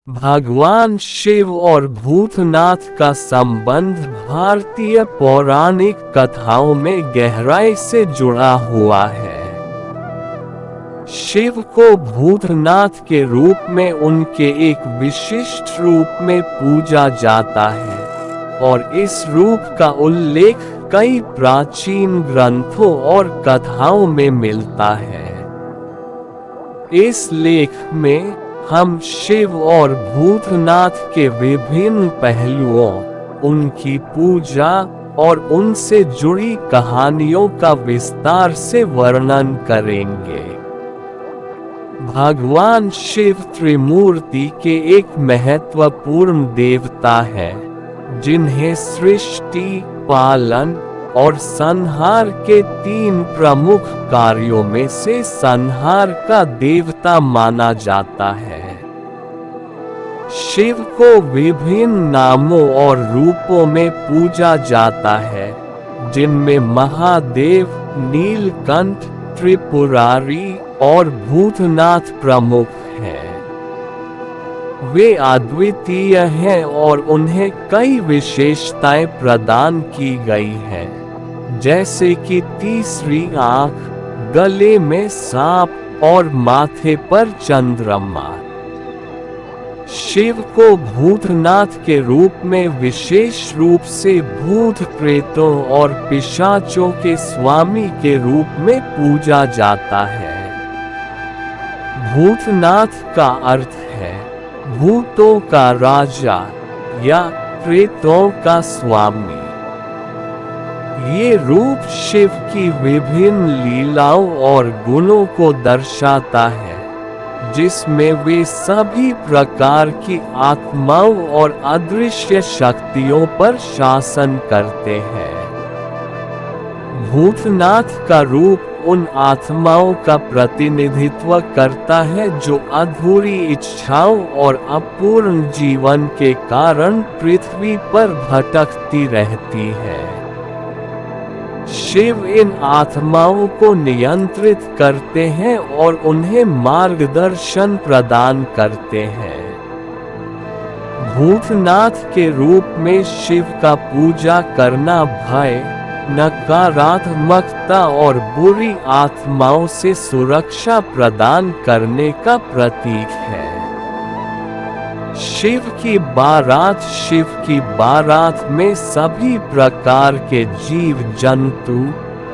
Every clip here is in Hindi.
भगवान शिव और भूतनाथ का संबंध भारतीय पौराणिक कथाओं में गहराई से जुड़ा हुआ है। शिव को भूतनाथ के रूप में उनके एक विशिष्ट रूप में पूजा जाता है और इस रूप का उल्लेख कई प्राचीन ग्रंथों और कथाओं में मिलता है। इस लेख में हम शिव और भूतनाथ के विभिन्न पहलुओं, उनकी पूजा और उनसे जुड़ी कहानियों का विस्तार से वर्णन करेंगे। भगवान शिव त्रिमूर्ति के एक महत्वपूर्ण देवता है, जिन्हें सृष्टि, पालन और संहार के तीन प्रमुख कार्यों में से संहार का देवता माना जाता है। शिव को विभिन्न नामों और रूपों में पूजा जाता है, जिनमें महादेव, नीलकंठ, त्रिपुरारी और भूतनाथ प्रमुख हैं। वे अद्वितीय हैं और उन्हें कई विशेषताएं प्रदान की गई हैं, जैसे कि तीसरी आंख, गले में सांप और माथे पर चंद्रमा। शिव को भूतनाथ के रूप में विशेष रूप से भूत प्रेतों और पिशाचों के स्वामी के रूप में पूजा जाता है। भूतनाथ का अर्थ है भूतों का राजा या प्रेतों का स्वामी। ये रूप शिव की विभिन्न लीलाओं और गुणों को दर्शाता है, जिसमें वे सभी प्रकार की आत्माओं और अदृश्य शक्तियों पर शासन करते हैं। भूतनाथ का रूप उन आत्माओं का प्रतिनिधित्व करता है जो अधूरी इच्छाओं और अपूर्ण जीवन के कारण पृथ्वी पर भटकती रहती है। शिव इन आत्माओं को नियंत्रित करते हैं और उन्हें मार्गदर्शन प्रदान करते हैं। भूतनाथ के रूप में शिव का पूजा करना भय, नकारात्मकता और बुरी आत्माओं से सुरक्षा प्रदान करने का प्रतीक है। शिव की बारात में सभी प्रकार के जीव जंतु,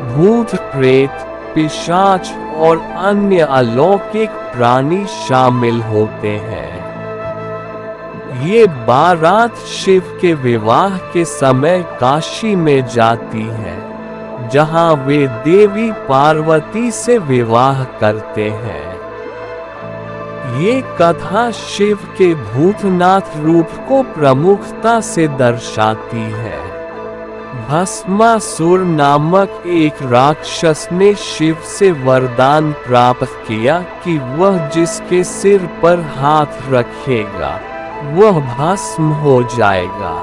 भूत प्रेत, पिशाच और अन्य अलौकिक प्राणी शामिल होते हैं। ये बारात शिव के विवाह के समय काशी में जाती है, जहां वे देवी पार्वती से विवाह करते हैं। ये कथा शिव के भूतनाथ रूप को प्रमुखता से दर्शाती है। भस्मासुर नामक एक राक्षस ने शिव से वरदान प्राप्त किया कि वह जिसके सिर पर हाथ रखेगा वह भस्म हो जाएगा।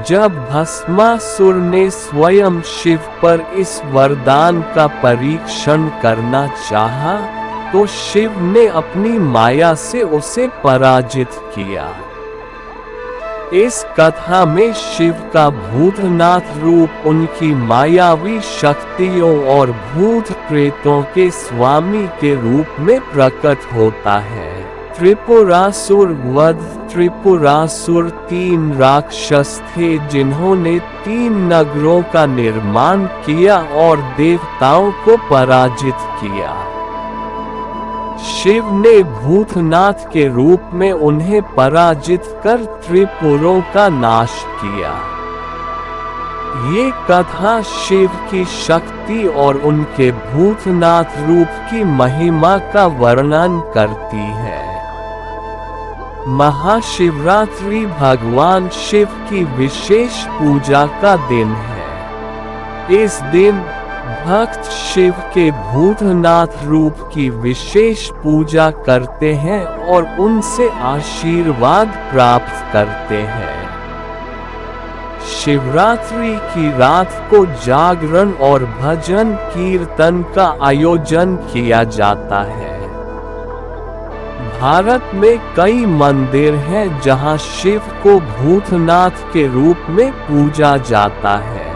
जब भस्मासुर ने स्वयं शिव पर इस वरदान का परीक्षण करना चाहा, तो शिव ने अपनी माया से उसे पराजित किया। इस कथा में शिव का भूतनाथ रूप उनकी मायावी शक्तियों और भूत प्रेतों के स्वामी के रूप में प्रकट होता है। त्रिपुरासुर वध। त्रिपुरासुर 3 राक्षस थे जिन्होंने 3 नगरों का निर्माण किया और देवताओं को पराजित किया। शिव ने भूतनाथ के रूप में उन्हें पराजित कर त्रिपुरों का नाश किया। ये कथा शिव की शक्ति और उनके भूतनाथ रूप की महिमा का वर्णन करती है। महाशिवरात्रि भगवान शिव की विशेष पूजा का दिन है। इस दिन भक्त शिव के भूतनाथ रूप की विशेष पूजा करते हैं और उनसे आशीर्वाद प्राप्त करते हैं। शिवरात्रि की रात को जागरण और भजन कीर्तन का आयोजन किया जाता है। भारत में कई मंदिर हैं जहां शिव को भूतनाथ के रूप में पूजा जाता है।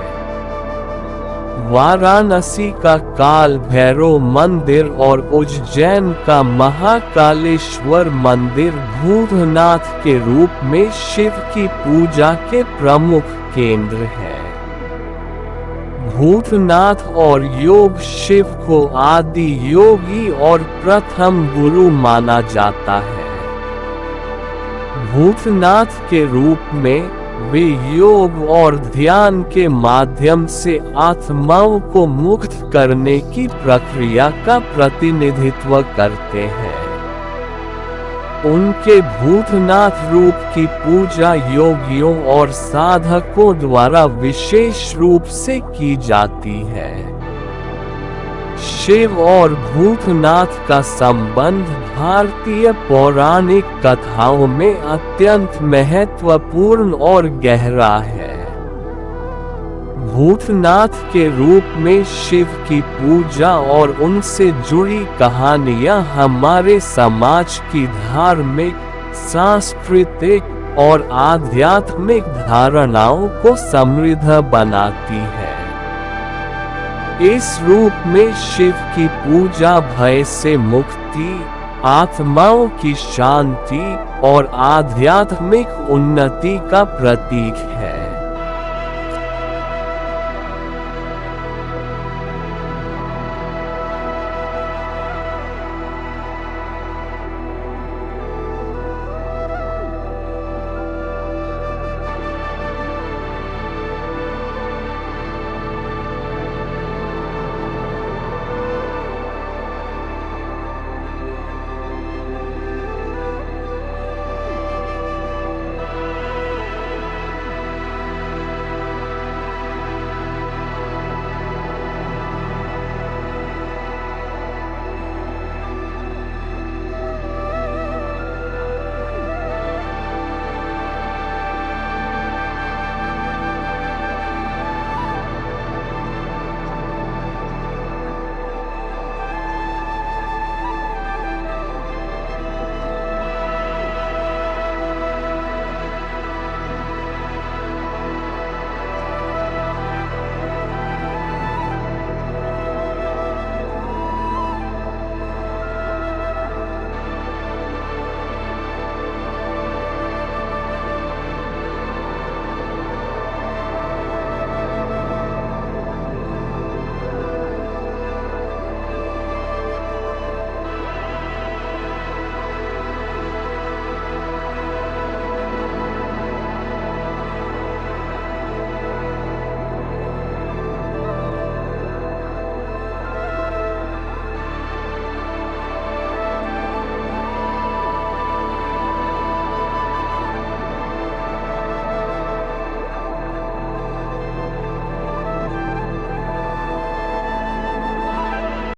वाराणसी का काल भैरव मंदिर और उज्जैन का महाकालेश्वर मंदिर भूतनाथ के रूप में शिव की पूजा के प्रमुख केंद्र हैं। भूतनाथ और योग शिव को आदि योगी और प्रथम गुरु माना जाता है। भूतनाथ के रूप में वे योग और ध्यान के माध्यम से आत्माओं को मुक्त करने की प्रक्रिया का प्रतिनिधित्व करते हैं। उनके भूतनाथ रूप की पूजा योगियों और साधकों द्वारा विशेष रूप से की जाती है। शिव और भूतनाथ का संबंध भारतीय पौराणिक कथाओं में अत्यंत महत्वपूर्ण और गहरा है। भूतनाथ के रूप में शिव की पूजा और उनसे जुड़ी कहानियां हमारे समाज की धार्मिक, सांस्कृतिक और आध्यात्मिक धारणाओं को समृद्ध बनाती है। इस रूप में शिव की पूजा भय से मुक्ति, आत्माओं की शांति और आध्यात्मिक उन्नति का प्रतीक है।